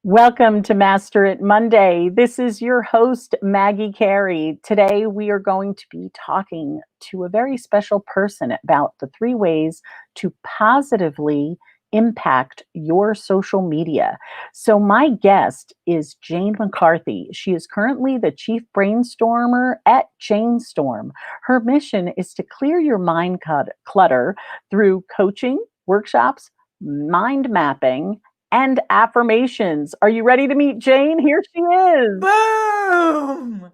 Welcome to Master It Monday. This is your host, Maggie Carey. Today, we are going to be talking to a very special person about the three ways to positively impact your social media. So, my guest is Jane McCarthy. She is currently the chief brainstormer at Jainstorm. Her mission is to clear your mind clutter through coaching, workshops, mind mapping, and affirmations. Are you ready to meet Jane? Here she is. Boom!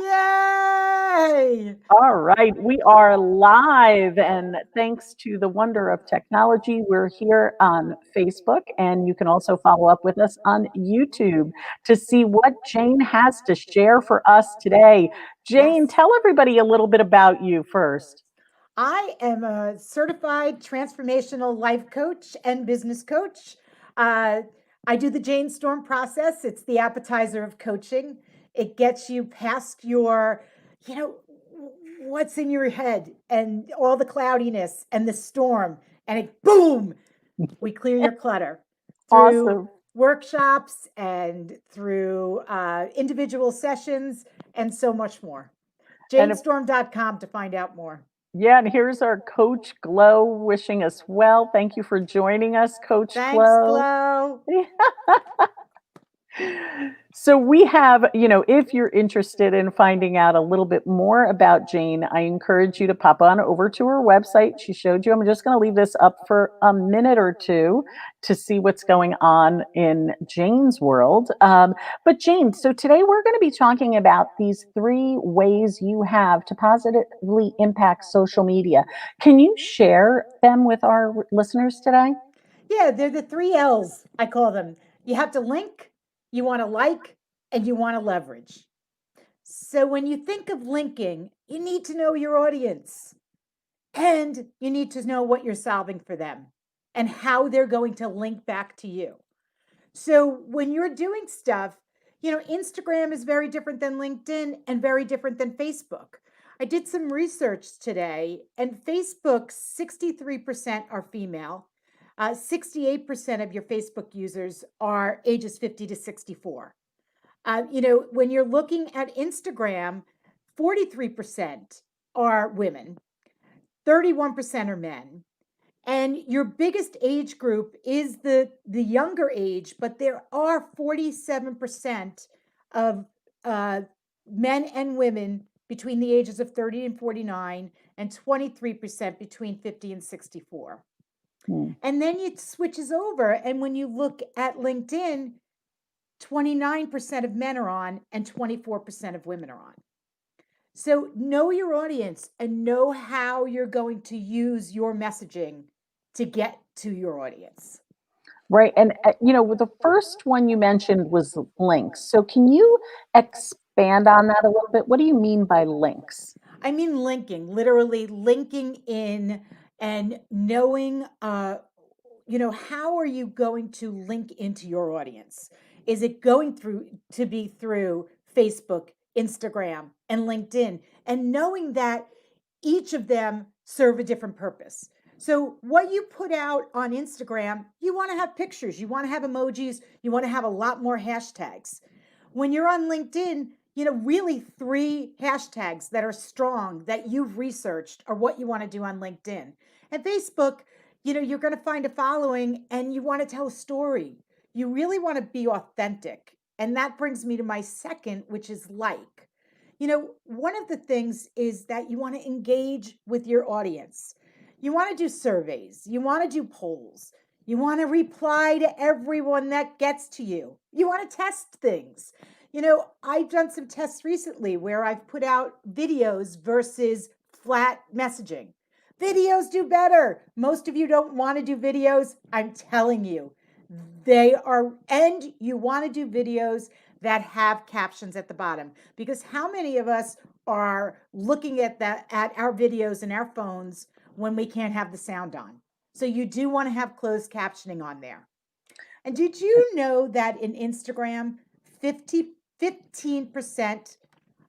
Yay! All right, we are live, and thanks to the wonder of technology, we're here on Facebook, and you can also follow up with us on YouTube to see what Jane has to share for us today. Jane, Yes. tell everybody a little bit about you first. I am a certified transformational life coach and business coach. Uh, I do the Jane Storm process. It's the appetizer of coaching. It gets you past you know, what's in your head and all the cloudiness and the storm, and boom, we clear your clutter through Awesome. workshops and through individual sessions and so much more. And if Janestorm.com to find out more. Yeah, and here's our Coach Glow wishing us well. Thank you for joining us, Coach Thanks, Glow. Glow. So we have, if you're interested in finding out a little bit more about Jane, I encourage you to pop on over to her website. She showed you. I'm just going to leave this up for a minute or two to see what's going on in Jane's world. But Jane, so today we're going to be talking about these three ways you have to positively impact social media. Can you share them with our listeners today? Yeah, they're the three L's, I call them. You have to link, you want to like, and you want to leverage. So when you think of linking, you need to know your audience and you need to know what you're solving for them and how they're going to link back to you. So when you're doing stuff, Instagram is very different than LinkedIn and very different than Facebook. I did some research today, and Facebook, 63% are female. 68% of your Facebook users are ages 50 to 64. When you're looking at Instagram, 43% are women, 31% are men. And your biggest age group is the younger age, but there are 47% of uh, men and women between the ages of 30 and 49, and 23% between 50 and 64. Hmm. And then it switches over. And when you look at LinkedIn, 29% of men are on and 24% of women are on. So know your audience and know how you're going to use your messaging to get to your audience. Right. And, the first one you mentioned was links. So can you expand on that a little bit? What do you mean by links? I mean, linking, literally linking in and knowing, how are you going to link into your audience? Is it going to be through Facebook, Instagram, and LinkedIn? And knowing that each of them serve a different purpose. So, what you put out on Instagram, you want to have pictures, you want to have emojis, you want to have a lot more hashtags. When you're on LinkedIn, really three hashtags that are strong that you've researched are what you want to do on LinkedIn. And Facebook, you're going to find a following and you want to tell a story. You really want to be authentic. And that brings me to my second, which is like. One of the things is that you want to engage with your audience. You want to do surveys, you want to do polls, you want to reply to everyone that gets to you. You want to test things. I've done some tests recently where I've put out videos versus flat messaging. Videos do better. Most of you don't want to do videos. I'm telling you, they are, and you want to do videos that have captions at the bottom, because how many of us are looking at our videos in our phones when we can't have the sound on? So you do want to have closed captioning on there. And did you know that in Instagram, 15%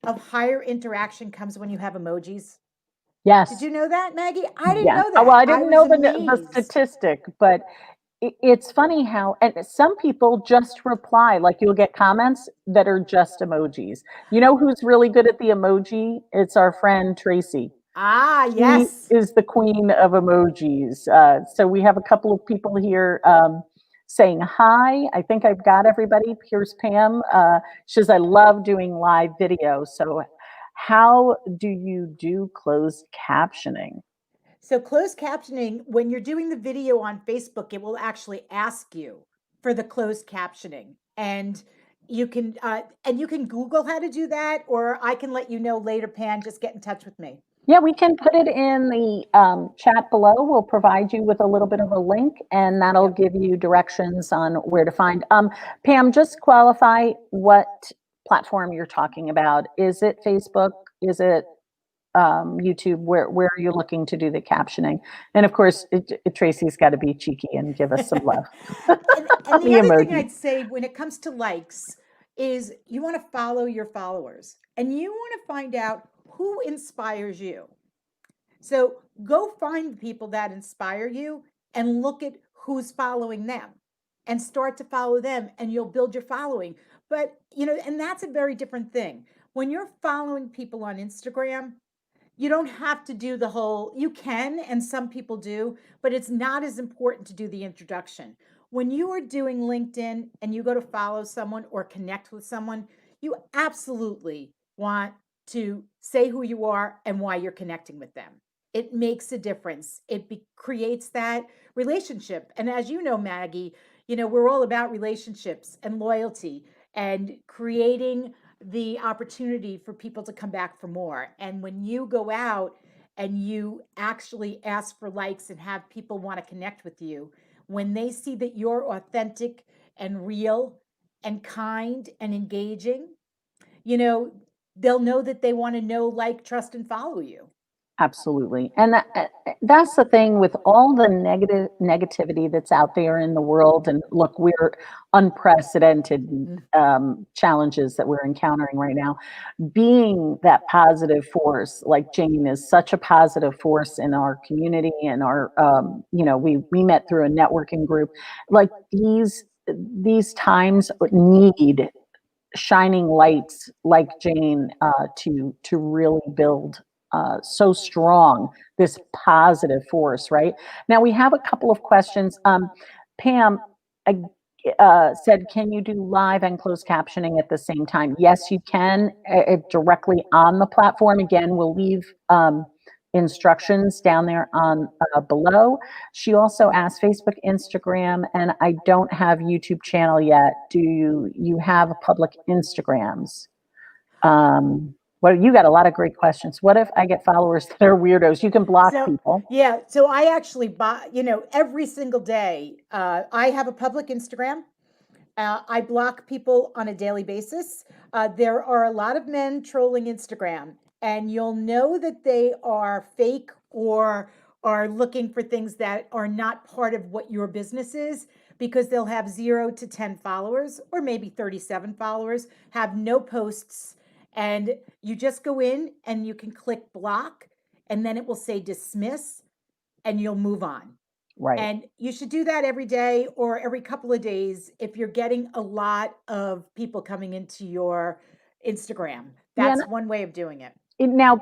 of higher interaction comes when you have emojis? Did Yes. you know that, Maggie? I didn't Yes. know Well, that. I I didn't was know the amazed. statistic, but it's funny how, and some people just reply, like you'll get comments that are just emojis. You know who's really good at the emoji? It's our friend Tracy. Ah, She yes. is the queen of emojis. So we have a couple of people here saying hi. I think I've got everybody. Here's Pam. She says, I love doing live video. So, how do you do closed captioning? So closed captioning, when you're doing the video on Facebook, it will actually ask you for the closed captioning. And you can Google how to do that, or I can let you know later, Pan. Just get in touch with me. Yeah, we can put it in the chat below. We'll provide you with a little bit of a link, and that'll Yep. give you directions on where to find. Pam, just qualify what platform you're talking about. Is it Facebook? Is it YouTube? Where are you looking to do the captioning? And of course, Tracy's got to be cheeky and give us some love And on the the other thing emoji. I'd say when it comes to likes is you want to follow your followers and you want to find out who inspires you. So go find the people that inspire you and look at who's following them and start to follow them and you'll build your following. But, and that's a very different thing. When you're following people on Instagram, you don't have to do the whole, you can, and some people do, but it's not as important to do the introduction. When you are doing LinkedIn and you go to follow someone or connect with someone, you absolutely want to say who you are and why you're connecting with them. It makes a difference. Creates that relationship. And as you know, Maggie, we're all about relationships and loyalty and creating the opportunity for people to come back for more. And when you go out and you actually ask for likes and have people want to connect with you, when they see that you're authentic and real and kind and engaging, you know, they'll know that they want to know, like, trust, and follow you. Absolutely. And that's the thing with all the negativity that's out there in the world. And look, we're unprecedented Mm. challenges that we're encountering right now. Being that positive force, like Jane is such a positive force in our community and our, we met through a networking group. Like these times need shining lights like Jane to really build so strong this positive force. Right now, we have a couple of questions. Pam said, "Can you do live and closed captioning at the same time?" Yes, you can. Directly on the platform. Again, we'll leave instructions down there on below. She also asked Facebook, Instagram, and I don't have YouTube channel yet. Do you have public Instagrams? Well, you got a lot of great questions. What if I get followers that are weirdos? You can block So, people. yeah, so I actually buy, every single day, I have a public Instagram. I block people on a daily basis. There are a lot of men trolling Instagram, and you'll know that they are fake or are looking for things that are not part of what your business is because they'll have 0 to 10 followers or maybe 37 followers, have no posts, and you just go in and you can click block, and then it will say dismiss, and you'll move on. Right. And you should do that every day or every couple of days if you're getting a lot of people coming into your Instagram. Yeah. That's one way of doing it. Now,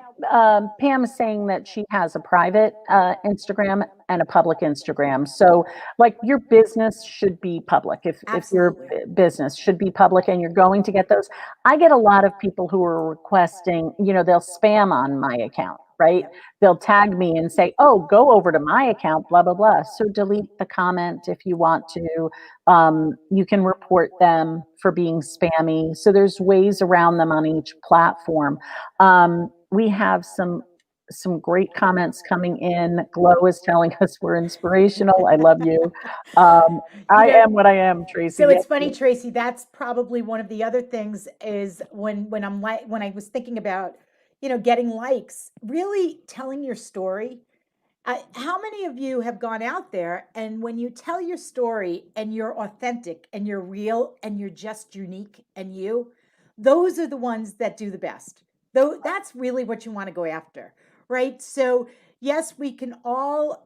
Pam is saying that she has a private Instagram and a public Instagram. So, like, your business should be public. If your Absolutely. business should be public, and you're going to get those, I get a lot of people who are requesting. They'll spam on my account, right? Yep. They'll tag me and say, "Oh, go over to my account," blah blah blah. So delete the comment if you want to. You can report them for being spammy. So there's ways around them on each platform. We have some great comments coming in. Glow is telling us we're inspirational. I love you. You I know, am what I am, Tracy. so Yes. it's funny, Tracy, that's probably one of the other things is when I was thinking about, getting likes, really telling your story. How many of you have gone out there and when you tell your story and you're authentic and you're real and you're just unique and those are the ones that do the best. Though that's really what you want to go after, right? So yes, we can all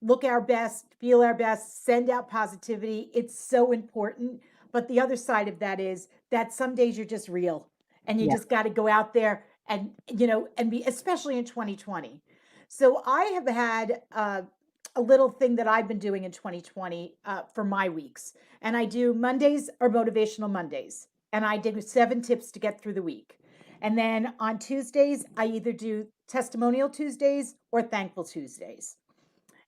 look our best, feel our best, send out positivity. It's so important. But the other side of that is that some days you're just real and you Yeah. just got to go out there and, and be, especially in 2020. So I have had a little thing that I've been doing in 2020 for my weeks. And I do Mondays are motivational Mondays. And I did 7 tips to get through the week. And then on Tuesdays, I either do testimonial Tuesdays or thankful Tuesdays.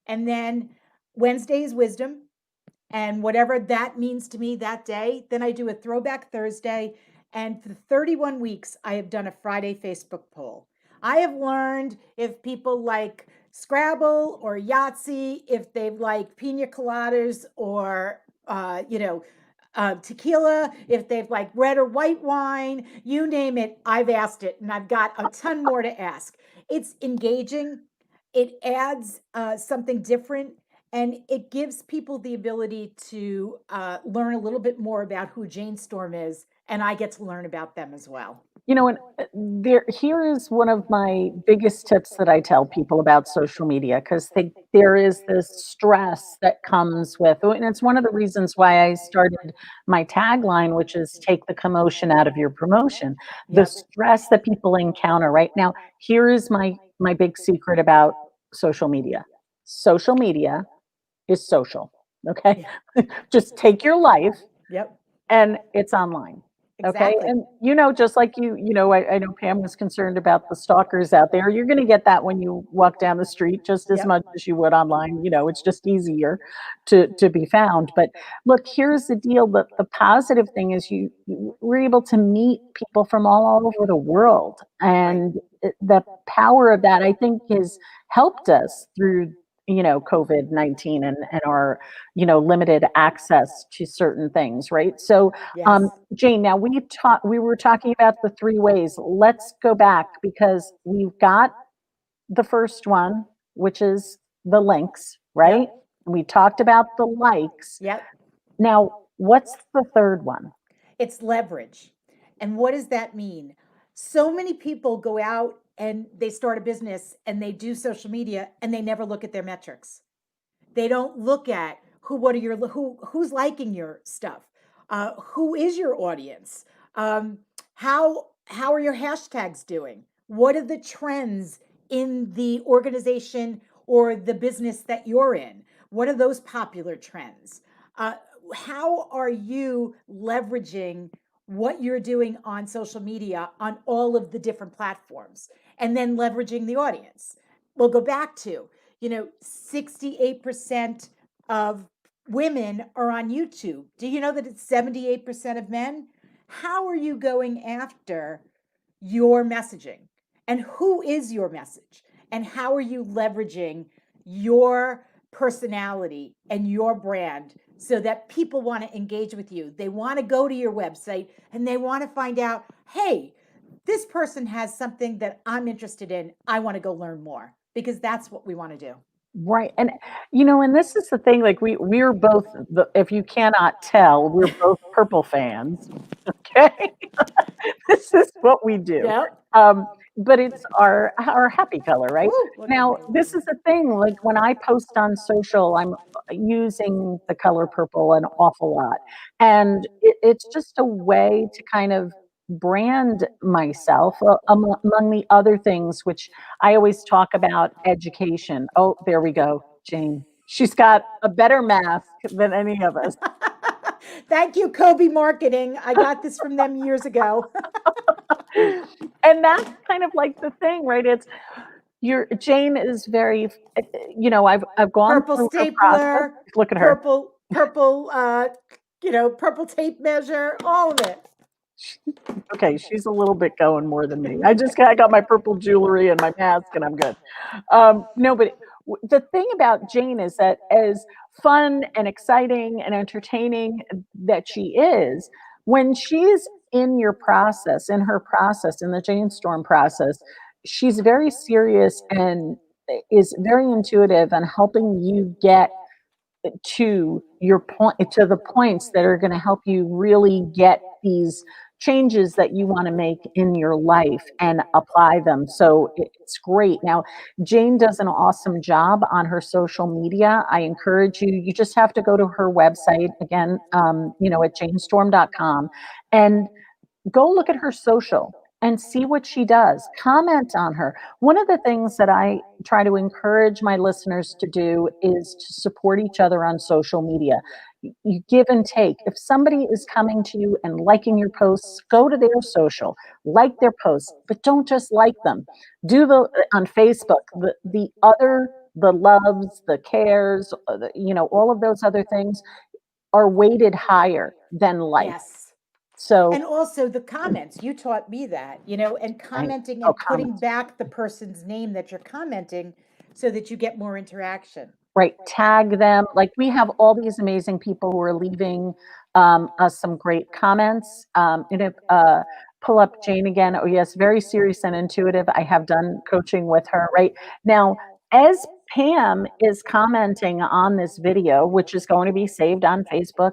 And then Wednesday is wisdom and whatever that means to me that day. Then I do a throwback Thursday. And for 31 weeks, I have done a Friday Facebook poll. I have learned if people like Scrabble or Yahtzee, if they like pina coladas or, tequila, if they've like red or white wine, you name it, I've asked it and I've got a ton more to ask. It's engaging, it adds something different, and it gives people the ability to learn a little bit more about who Jane Storm is, and I get to learn about them as well. And here is one of my biggest tips that I tell people about social media, because there is this stress that comes with, and it's one of the reasons why I started my tagline, which is take the commotion out of your promotion. The Yep. stress that people encounter right now. Here is my big secret about social media. Social media is social. Okay. Yeah. Just take your life Yep. and it's online. Okay. Exactly. And just like I know Pam was concerned about the stalkers out there. You're going to get that when you walk down the street just as Yep. much as you would online. It's just easier to be found. But look, here's the deal. The positive thing is we're able to meet people from all over the world. Right. And the power of that, I think, has helped us through, COVID-19 and our, limited access to certain things, right? So, Yes. Jane, now we were talking about the three ways. Let's go back because we've got the first one, which is the links, right? Yep. And we talked about the likes. Yep. Now, what's the third one? It's leverage. And what does that mean? So many people go out and they start a business and they do social media and they never look at their metrics. They don't look at who's liking your stuff, who is your audience, how are your hashtags doing, what are the trends in the organization or the business that you're in, what are those popular trends, uh, how are you leveraging what you're doing on social media on all of the different platforms, and then leveraging the audience. We'll go back to 68% of women are on YouTube. Do you know that it's 78% of men? How are you going after your messaging? And who is your message? And how are you leveraging your personality and your brand so that people want to engage with you? They want to go to your website and they want to find out, hey, this person has something that I'm interested in. I want to go learn more, because that's what we want to do. Right. And and this is the thing, like we're both if you cannot tell, we're both purple fans. Okay. This is what we do. Yep. Um, but it's our happy color, right? Woo, look at Now, me. this is the thing, like when I post on social, I'm using the color purple an awful lot. And it's just a way to kind of brand myself among the other things, which I always talk about education. Oh, there we go, Jane. She's got a better mask than any of us. Thank you, Kobe Marketing. I got this from them years ago. And that's kind of like the thing, right? It's your Jane is very, I've gone Purple through her process. stapler, Look at her. purple tape measure, all of it. Okay, she's a little bit going more than me. I got my purple jewelry and my mask, and I'm good. No, but the thing about Jane is that as fun and exciting and entertaining that she is, when she's in her process, in the Jane Storm process, she's very serious and is very intuitive and helping you get to your point, to the points that are going to help you really get these changes that you want to make in your life and apply them. So it's great. Now, Jane does an awesome job on her social media. I encourage you, you just have to go to her website again, at janestorm.com, and go look at her social and see what she does. Comment on her. One of the things that I try to encourage my listeners to do is to support each other on social media. You give and take. If somebody is coming to you and liking your posts, go to their social, like their posts, but don't just like them. Do the on Facebook, the loves, the cares, all of those other things are weighted higher than like. Yes. So, And also the comments, you taught me that, and right. commenting Oh, and putting comments. back the person's name that you're commenting so that you get more interaction. Right, tag them. Like, we have all these amazing people who are leaving us some great comments. Pull up Jane again. Oh, yes, very serious and intuitive. I have done coaching with her. Right now, as Pam is commenting on this video, which is going to be saved on Facebook,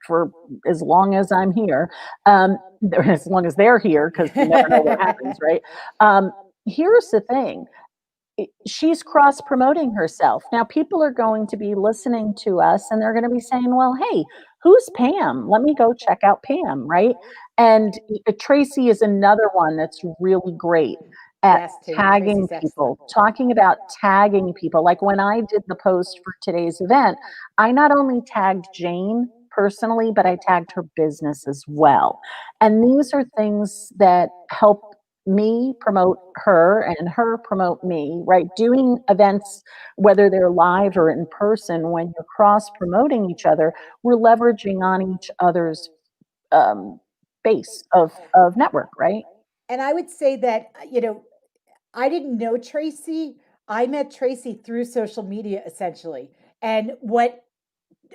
for as long as I'm here, as long as they're here, because we never know what happens, right? Here's the thing, she's cross promoting herself. Now, people are going to be listening to us and they're going to be saying, well, hey, who's Pam? Let me go check out Pam, right? And Tracy is another one that's really great at Yes, tagging Tracy's excellent. people, talking about tagging people. Like when I did the post for today's event, I not only tagged Jane personally, but I tagged her business as well. And these are things that help me promote her and her promote me, right? Doing events, whether they're live or in person, when you're cross promoting each other, we're leveraging on each other's um, base of network, right? And I would say that, I didn't know Tracy. I met Tracy through social media essentially. And what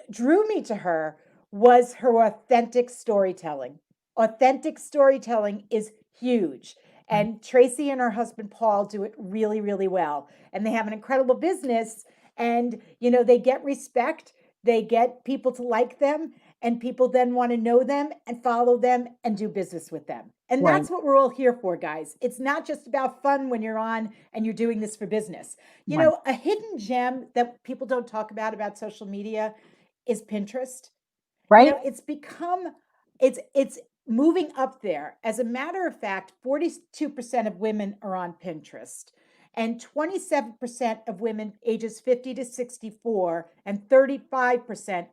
drew me to her was her authentic storytelling. Authentic storytelling is huge. Right. And Tracy and her husband Paul do it really, really well. And they have an incredible business. And, they get respect, they get people to like them, and people then want to know them and follow them and do business with them. And Right. that's what we're all here for, guys. It's not just about fun when you're on and you're doing this for business. Right. A hidden gem that people don't talk about social media is Pinterest. Right. It's become it's moving up there. As a matter of fact, 42% of women are on Pinterest. And 27% of women ages 50 to 64 and 35%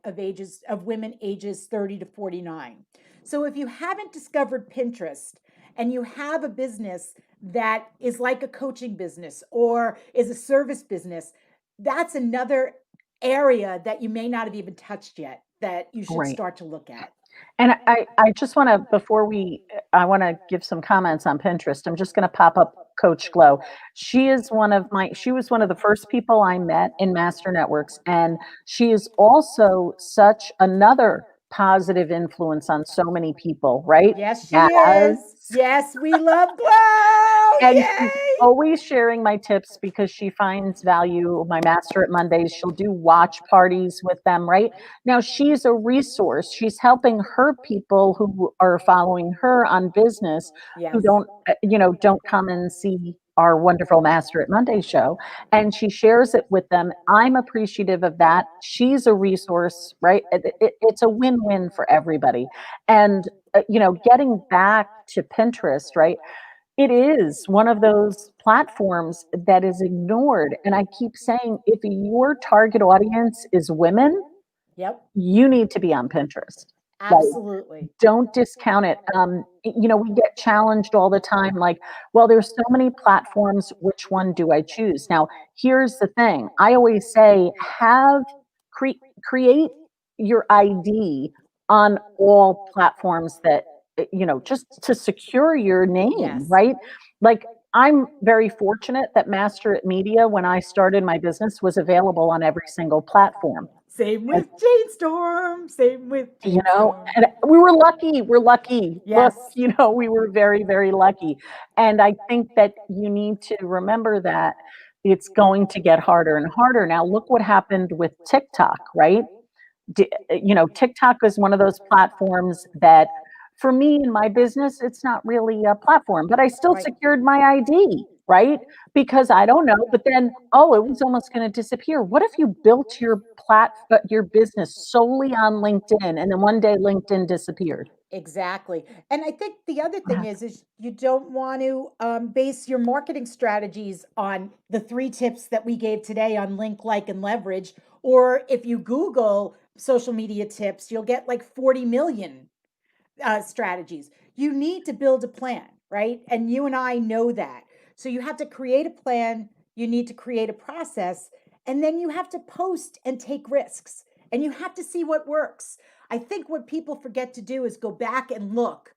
of women ages 30 to 49. So if you haven't discovered Pinterest and you have a business that is like a coaching business or is a service business, that's another area that you may not have even touched yet that you should Right. start to look at. And I just want to, before I want to give some comments on Pinterest. I'm just going to pop up Coach Glow. She was one of the first people I met in Master Networks. And she is also such another positive influence on so many people, right? Yes, she is. Yes. Yes, we love Glow. And she's Yay. always sharing my tips because she finds value. My master at Mondays, she'll do watch parties with them, right? Now she's a resource. She's helping her people who are following her on business, who Yes. don't come and see our wonderful Master at Monday show. And she shares it with them. I'm appreciative of that. She's a resource, right? It's a win-win for everybody. And getting back to Pinterest, right? It is one of those platforms that is ignored. And I keep saying, if your target audience is women, Yep. you need to be on Pinterest. Like, Absolutely. don't discount it. We get challenged all the time, like, well, there's so many platforms. Which one do I choose? Now, here's the thing. I always say, create your ID on all platforms that, just to secure your name, Yes. right? Like, I'm very fortunate that Master at Media, when I started my business, was available on every single platform. Same with Jane Storm. Same with Jane Storm. And we were lucky. We're lucky. Look, Yes. we were very, very lucky. And I think that you need to remember that it's going to get harder and harder. Now, look what happened with TikTok, right? TikTok is one of those platforms that For me and my business, it's not really a platform, but I still Right. secured my ID, right? Because I don't know, but then, oh, it was almost going to disappear. What if you built your business solely on LinkedIn and then one day LinkedIn disappeared? Exactly. And I think the other What thing happens? is you don't want to base your marketing strategies on the three tips that we gave today on link, like, and leverage. Or if you Google social media tips, you'll get like 40 million strategies. You need to build a plan, right? And you and I know that. So you have to create a plan, you need to create a process, and then you have to post and take risks. And you have to see what works. I think what people forget to do is go back and look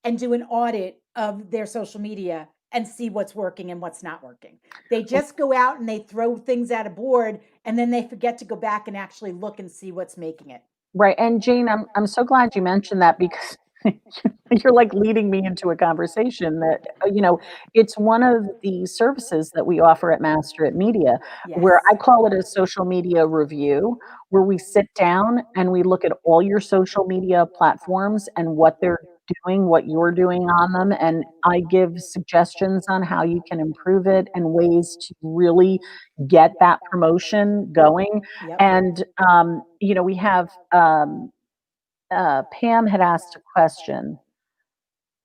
and do an audit of their social media and see what's working and what's not working. They just go out and they throw things at a board and then they forget to go back and actually look and see what's making it. Right, and Jane, I'm so glad you mentioned that because you're like leading me into a conversation that, it's one of the services that we offer at Master at Media, where Yes. I call it a social media review, where we sit down and we look at all your social media platforms and what they're doing, what you're doing on them, and I give suggestions on how you can improve it and ways to really get that promotion going. Yep. And, we have, Pam had asked a question.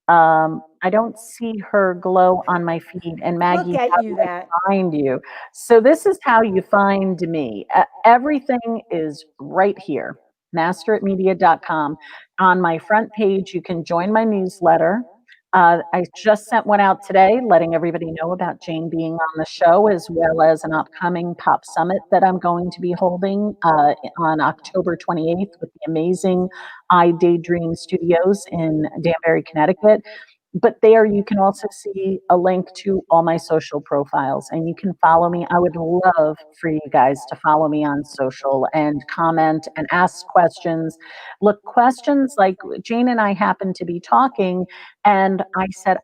I don't see her glow on my feed. And Look Maggie, at how you do that. I find you? So this is how you find me. Everything is right here, masteratmedia.com. On my front page, you can join my newsletter. I just sent one out today, letting everybody know about Jane being on the show, as well as an upcoming Pop Summit that I'm going to be holding on October 28th with the amazing I Daydream Studios in Danbury, Connecticut. But there you can also see a link to all my social profiles and you can follow me. I would love for you guys to follow me on social and comment and ask questions. Look, questions like Jane and I happened to be talking and I said,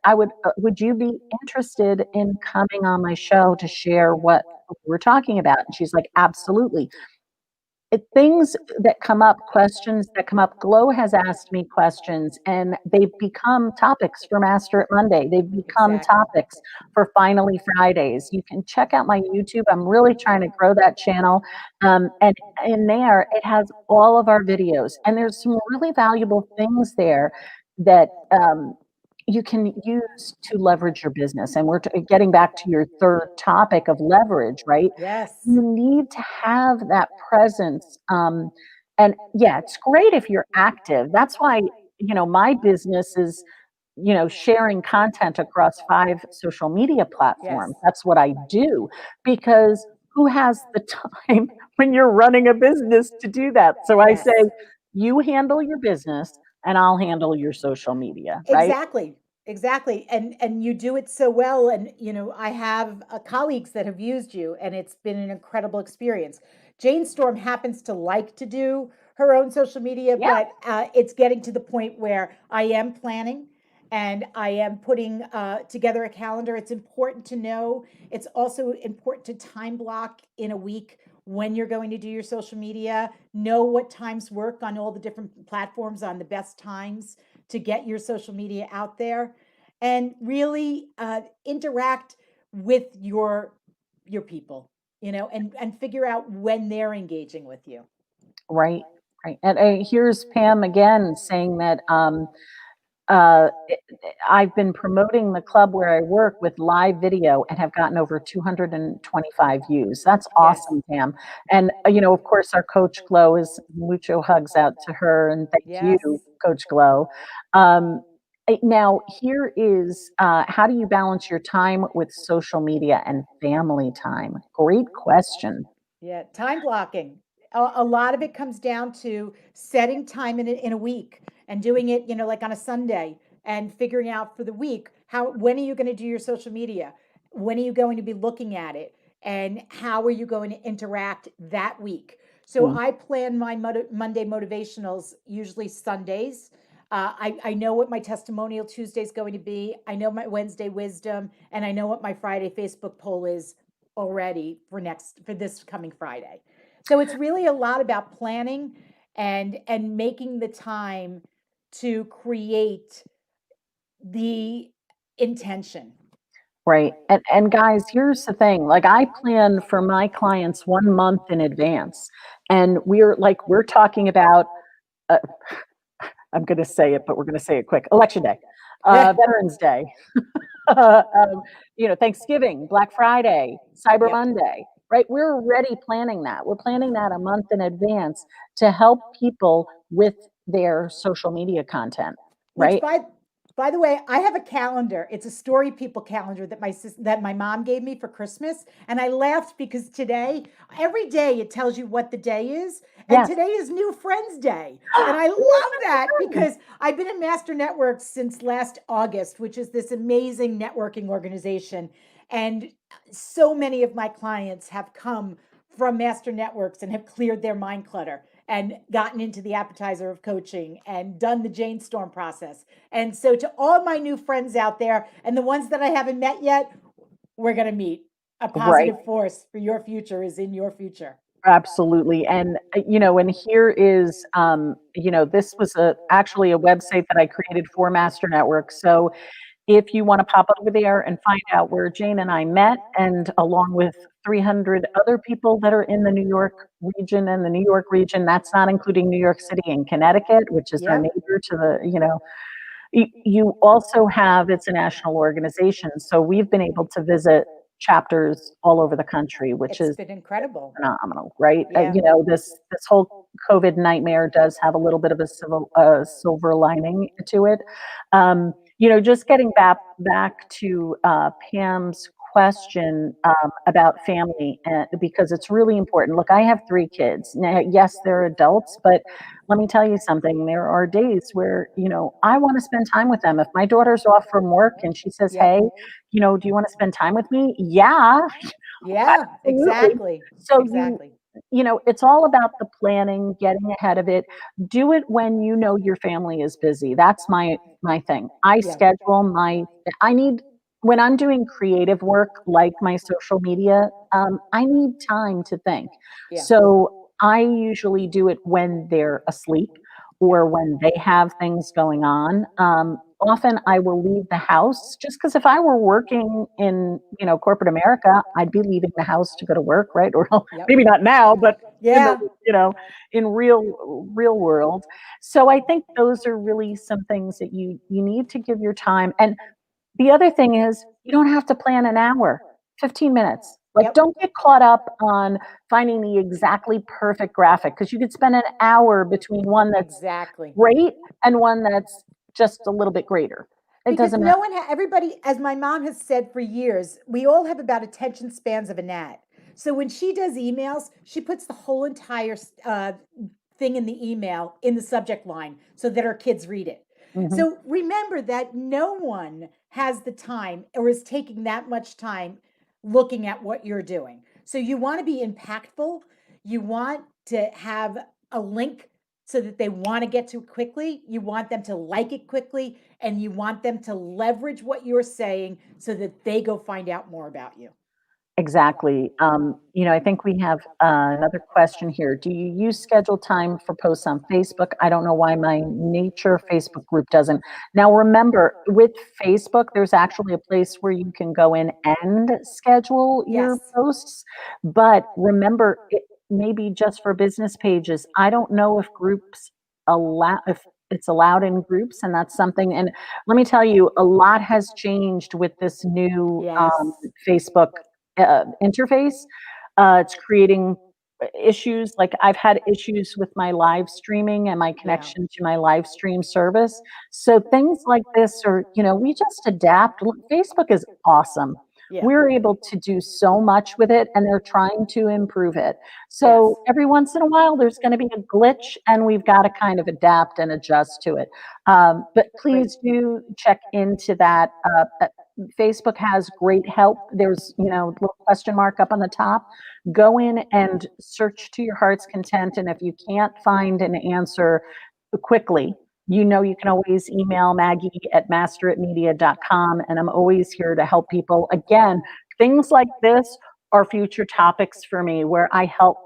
would you be interested in coming on my show to share what we're talking about? And she's like, absolutely. Things that come up, questions that come up. Glow has asked me questions, and they've become topics for Master It Monday. They've become Exactly. topics for Finally Fridays. You can check out my YouTube. I'm really trying to grow that channel, and in there, it has all of our videos, and there's some really valuable things there that you can use to leverage your business. And we're getting back to your third topic of leverage, right? Yes. You need to have that presence. And yeah, it's great if you're active. That's why, my business is, sharing content across 5 social media Yes. platforms. That's what I do because who has the time when you're running a business to do that? So I Yes. say, you handle your business and I'll handle your social media, right? Exactly. Exactly. And you do it so well. And I have colleagues that have used you, and it's been an incredible experience. Jane Storm happens to like to do her own social media, Yeah. but it's getting to the point where I am planning and I am putting together a calendar. It's important to know. It's also important to time block in a week when you're going to do your social media. Know what times work on all the different platforms, on the best times to get your social media out there, and really interact with your people, and figure out when they're engaging with you. Right, right. And here's Pam again saying that I've been promoting the club where I work with live video and have gotten over 225 views. That's Yes. awesome, Pam. And, of course, our Coach Glow is mucho hugs out to her. And thank you, Yes. Coach Glow. Now, here is how do you balance your time with social media and family time? Great question. Yeah, time blocking. A lot of it comes down to setting time in a week and doing it, like on a Sunday, and figuring out for the week when are you going to do your social media? When are you going to be looking at it? And how are you going to interact that week? So Mm, I plan my Monday motivationals usually Sundays. I know what my testimonial Tuesday is going to be. I know my Wednesday wisdom, and I know what my Friday Facebook poll is already for this coming Friday. So it's really a lot about planning and making the time to create the intention. Right. And guys, here's the thing. Like I plan for my clients 1 month in advance. And we're talking about uh, I'm going to say it, but we're going to say it quick. Election Day, Veterans Day, Thanksgiving, Black Friday, Cyber Yep. Monday, right? We're already planning that. We're planning that a month in advance to help people with their social media content, Which right? by the way, I have a calendar. It's a Story People calendar that my mom gave me for Christmas, and I laughed because every day it tells you what the day is, and Yes. today is New Friends Day. And I Oh love that my God. because I've been in Master Networks since last August, which is this amazing networking organization, and so many of my clients have come from Master Networks and have cleared their mind clutter and gotten into the appetizer of coaching and done the Jane Storm process. And so, to all my new friends out there and the ones that I haven't met yet, we're going to meet. A Right. positive force for your future is in your future. Absolutely. And here is, this was actually a website that I created for Master Network. So if you want to pop over there and find out where Jane and I met, and along with 300 other people that are in the New York region and the New York region, that's not including New York City and Connecticut, which is our Yep. neighbor to you also have, it's a national organization. So we've been able to visit chapters all over the country, which It's is been incredible. phenomenal, right? Yeah. This whole COVID nightmare does have a little bit of a silver lining to it. Just getting back to Pam's question about family, because it's really important. Look, I have 3 kids now. Yes, they're adults, but let me tell you something. There are days where I want to spend time with them. If my daughter's off from work and she says, Yep. "Hey, do you want to spend time with me?" Yeah, Yeah, absolutely. exactly. So Exactly. it's all about the planning, getting ahead of it. Do it when you know your family is busy. That's my thing. I Yeah. schedule I need when I'm doing creative work like my social media, I need time to think. Yeah. So I usually do it when they're asleep Yep. or when they have things going on. Often I will leave the house just because if I were working in corporate America, I'd be leaving the house to go to work, right? Or Yep. maybe not now, but in the Yeah. in real world. So I think those are really some things that you need to give your time. And the other thing is you don't have to plan an hour, 15 minutes. Like Yep. don't get caught up on finding the exactly perfect graphic because you could spend an hour between one that's Exactly. great and one that's just a little bit greater. It Because doesn't matter. everybody, as my mom has said for years, we all have about attention spans of a gnat. So when she does emails, she puts the whole entire thing in the email in the subject line so that our kids read it. Mhm. So remember that no one has the time or is taking that much time looking at what you're doing. So you want to be impactful. You want to have a link so that they want to get to it quickly. You want them to like it quickly, and you want them to leverage what you're saying so that they go find out more about you. Exactly. I think we have another question here. Do you use scheduled time for posts on Facebook? I don't know why my nature Facebook group doesn't. Now, remember, with Facebook, there's actually a place where you can go in and schedule your Yes. posts. But remember, it may be just for business pages. I don't know if it's allowed in groups, and that's something. And let me tell you, a lot has changed with this new Yes. Facebook interface. It's creating issues. Like I've had issues with my live streaming and my Yeah. connection to my live stream service. So things like this we just adapt. Facebook is awesome. Yeah. We're able to do so much with it, and they're trying to improve it. Yes. So every once in a while, there's going to be a glitch, and we've got to kind of adapt and adjust to it. But Great. please do check into that. Facebook has great help. There's, little question mark up on the top. Go in and search to your heart's content. And if you can't find an answer quickly, you can always email Maggie at masteritmedia.com. And I'm always here to help people. Again, things like this are future topics for me where I help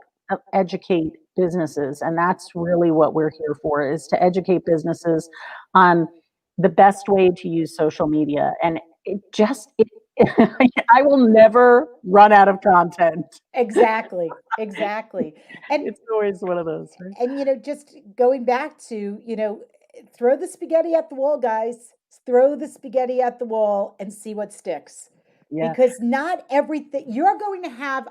educate businesses. And that's really what we're here for, is to educate businesses on the best way to use social media. And it I will never run out of content. Exactly, exactly. And It's always one of those, right? just going back to, throw the spaghetti at the wall, guys. Throw the spaghetti at the wall and see what sticks. Yeah. Because not everything you're going to have,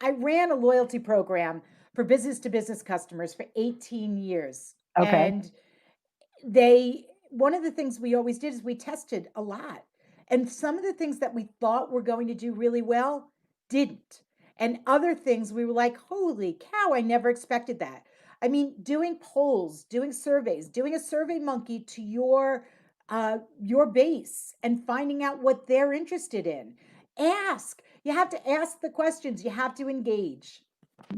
I ran a loyalty program for business to business customers for 18 years. Okay. And they one of the things we always did is we tested a lot. And some of the things that we thought were going to do really well didn't. And other things we were like, holy cow, I never expected that. I mean, doing polls, doing surveys, doing a survey monkey to your base and finding out what they're interested in. Ask. You have to ask the questions. You have to engage.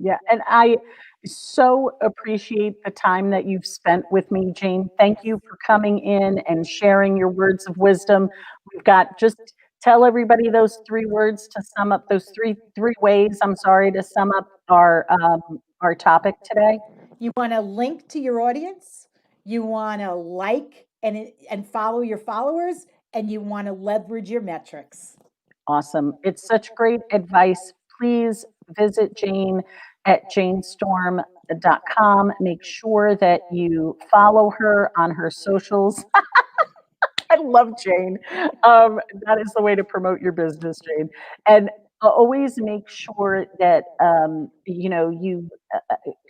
Yeah, and I so appreciate the time that you've spent with me, Jane. Thank you for coming in and sharing your words of wisdom. We've got just tell everybody those 3 words to sum up those three ways, I'm sorry, to sum up our topic today. You want to link to your audience, you want to like and follow your followers, and you want to leverage your metrics. Awesome. It's such great advice. Please visit Jane at janestorm.com. Make sure that you follow her on her socials. I love Jane. That is the way to promote your business, Jane. And always make sure that you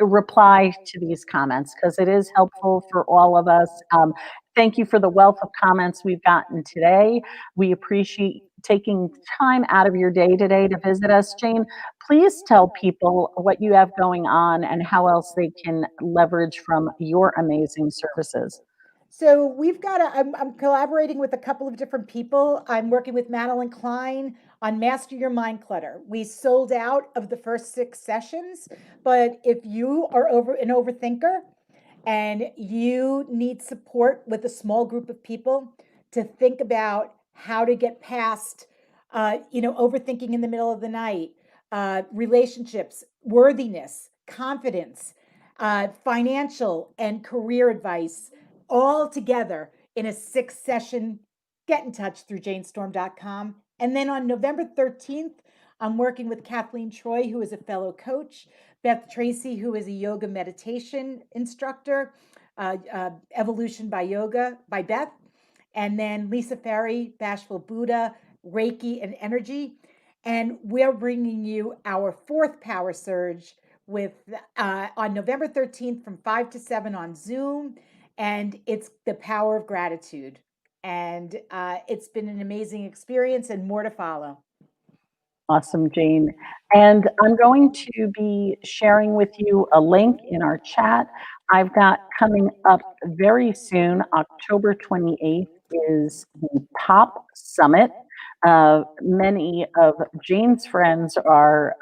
reply to these comments, because it is helpful for all of us. Thank you for the wealth of comments we've gotten today. We appreciate taking time out of your day today to visit us, Jane. Please tell people what you have going on and how else they can leverage from your amazing services. So I'm collaborating with a couple of different people. I'm working with Madeline Klein on Master Your Mind Clutter. We sold out of the first 6 sessions, but if you are an overthinker and you need support with a small group of people to think about how to get past, overthinking in the middle of the night, relationships, worthiness, confidence, financial and career advice, all together in a 6 session, get in touch through janestorm.com. And then on November 13th, I'm working with Kathleen Troy, who is a fellow coach, Beth Tracy, who is a yoga meditation instructor, Evolution by Yoga by Beth, and then Lisa Ferry, Bashful Buddha, Reiki, and Energy. And we're bringing you our 4th Power Surge with on November 13th from 5 to 7 on Zoom. And it's the power of gratitude. And it's been an amazing experience, and more to follow. Awesome, Jane. And I'm going to be sharing with you a link in our chat. I've got coming up very soon, October 28th, is the POP Summit. Many of Jane's friends are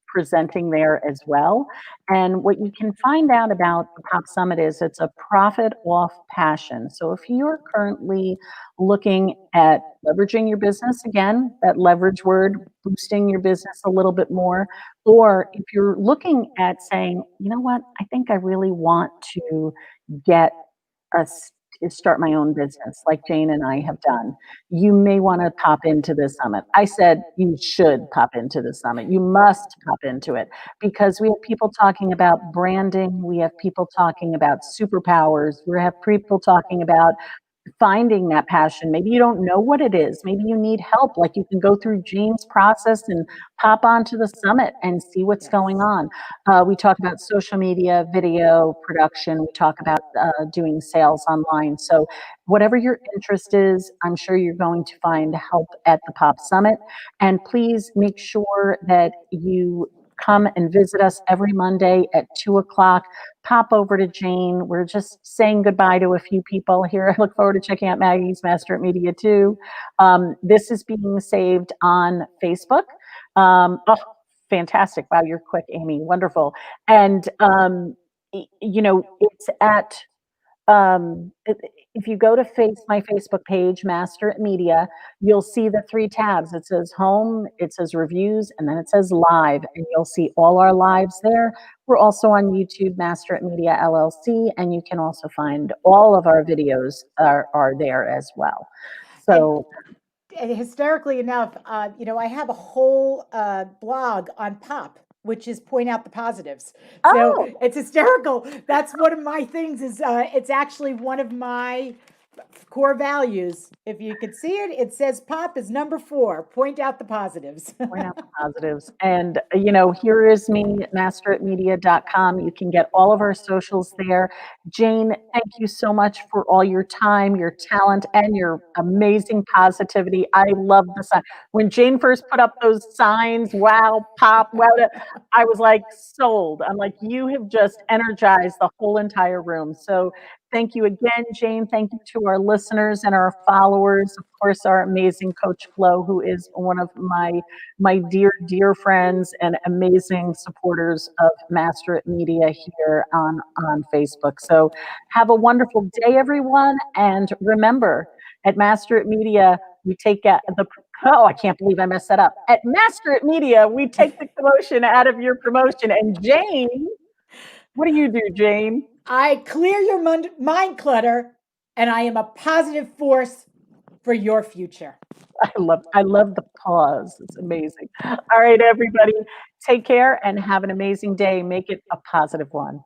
presenting there as well. And what you can find out about the POP Summit is it's a profit off passion. So if you're currently looking at leveraging your business, again, that leverage word, boosting your business a little bit more, or if you're looking at saying, you know what, I think I really want to get a start my own business like Jane and I have done, you may want to pop into this summit. I said you should pop into the summit. You must pop into it, because we have people talking about branding. We have people talking about superpowers. We have people talking about finding that passion. Maybe you don't know what it is. Maybe you need help. Like, you can go through Jane's process and pop onto the summit and see what's Yes. going on. We talk about social media, video production. We talk about doing sales online. So whatever your interest is, I'm sure you're going to find help at the Pop Summit. And please make sure that you come and visit us every Monday at 2 o'clock. Pop over to Jane. We're just saying goodbye to a few people here. I look forward to checking out Maggie's Master at Media too. This is being saved on Facebook. Oh, fantastic. Wow, you're quick, Amy. Wonderful. And, it's at If you go to my Facebook page, Master It Media, you'll see the three tabs. It says home, it says reviews, and then it says live, and you'll see all our lives there. We're also on YouTube, Master It Media LLC, and you can also find all of our videos are there as well. And So, hysterically enough, I have a whole blog on pop, which is point out the positives. So oh, it's hysterical. That's one of my things. Is it's actually one of my core values. If you could see it, it says pop is number 4. Point out the positives. point out the positives. And, here is me, masteritmedia.com. You can get all of our socials there. Jane, thank you so much for all your time, your talent, and your amazing positivity. I love the sign. When Jane first put up those signs, wow, pop, wow, I was like sold. I'm like, you have just energized the whole entire room. So thank you again, Jane. Thank you to our listeners and our followers. Of course, our amazing Coach Flo, who is one of my dear, dear friends and amazing supporters of Master It Media here on Facebook. So have a wonderful day, everyone. And remember, at Master It Media, we take I can't believe I messed that up. At Master It Media, we take the commotion out of your promotion. And Jane, what do you do, Jane? I clear your mind clutter, and I am a positive force for your future. I love the pause. It's amazing. All right, everybody, take care and have an amazing day. Make it a positive one.